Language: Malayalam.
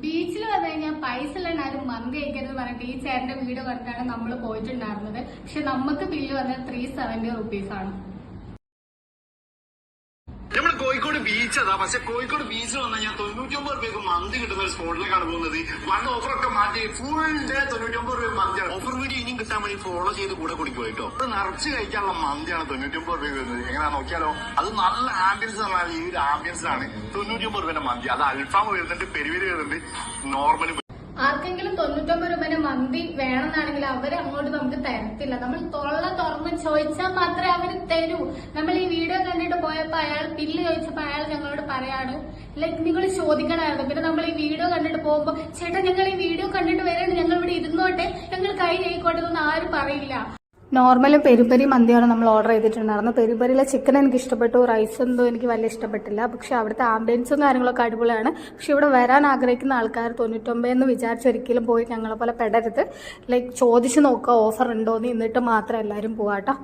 ബീച്ചിൽ വന്നു കഴിഞ്ഞാൽ പൈസ ഉള്ളവരും മന്തി കഴിക്കരുത് പറഞ്ഞിട്ട് ഈ ചേട്ടന്റെ വീഡിയോ കണ്ടിട്ടാണ് നമ്മൾ പോയിട്ടുണ്ടായിരുന്നത്. പക്ഷെ നമുക്ക് ബില്ല് വന്നത് 370 റുപ്പീസാണ്. നമ്മൾ കോഴിക്കോട് ബീച്ച് അതാ. പക്ഷെ കോഴിക്കോട് ബീച്ചിൽ വന്നാൽ ഞാൻ 99 രൂപയ്ക്ക് മന്തി കിട്ടുന്ന ഒരു സ്പോട്ടിലേക്കാണ് പോകുന്നത്. പണ്ട് ഓഫറൊക്കെ മാറ്റി ഫുൾ ഡേ 99 രൂപ മന്തിയാണ്. ഓഫർ വീഡിയോ ഇനിയും കിട്ടാൻ വേണ്ടി ഫോളോ ചെയ്ത് കൂടെ കുടിക്കും കേട്ടോ. അത് നിറച്ച് കഴിക്കാനുള്ള മന്തിയാണ് 99 രൂപയ്ക്ക് വരുന്നത്. എങ്ങനെയാ നോക്കിയാലോ, അത് നല്ല ആംബിയൻസ് പറഞ്ഞാൽ ഈ ഒരു ആംബിയൻസിലാണ് 99 രൂപയുടെ മന്തി. അത് അൽഫാം വരുന്നുണ്ട്, പെരുവിരി വരുന്നുണ്ട്, നോർമൽ. ആർക്കെങ്കിലും 99 രൂപേന്റെ മന്തി വേണമെന്നാണെങ്കിൽ അവര് അങ്ങോട്ട് നമുക്ക് തരത്തില്ല. നമ്മൾ തൊള്ള തുറന്ന് ചോദിച്ചാൽ മാത്രമേ അവര് തരൂ. നമ്മൾ ഈ വീഡിയോ കണ്ടിട്ട് പോയപ്പോ അയാൾ ബില്ല് ചോദിച്ചപ്പോ അയാൾ ഞങ്ങളോട് പറയാണ് നിങ്ങൾ ചോദിക്കണമായിരുന്നു. പിന്നെ നമ്മൾ ഈ വീഡിയോ കണ്ടിട്ട് പോകുമ്പോ ചേട്ടാ ഞങ്ങൾ ഈ വീഡിയോ കണ്ടിട്ട് വരാണ്, ഞങ്ങൾ ഇവിടെ ഇരുന്നോട്ടെ, ഞങ്ങൾ കൈ കൈക്കോട്ടെ എന്നൊന്നും ആരും പറയില്ല. നോർമലും പെരി മന്തിയാണ് നമ്മൾ ഓർഡർ ചെയ്തിട്ടുണ്ടായിരുന്നത്. പെരിയിലെ ചിക്കൻ എനിക്ക് ഇഷ്ടപ്പെട്ടു, റൈസ് എന്തോ എനിക്ക് വലിയ ഇഷ്ടപ്പെട്ടില്ല. പക്ഷെ അവിടുത്തെ ആംബിയൻസും കാര്യങ്ങളൊക്കെ അടിപൊളിയാണ്. പക്ഷെ ഇവിടെ വരാൻ ആഗ്രഹിക്കുന്ന ആൾക്കാർ 99 എന്ന് വിചാരിച്ചൊരിക്കലും പോയി ഞങ്ങളെ പോലെ പെടരുത്. ചോദിച്ചു നോക്കുക ഓഫർ ഉണ്ടോയെന്ന്, എന്നിട്ട് മാത്രം എല്ലാവരും പോവാട്ടോ.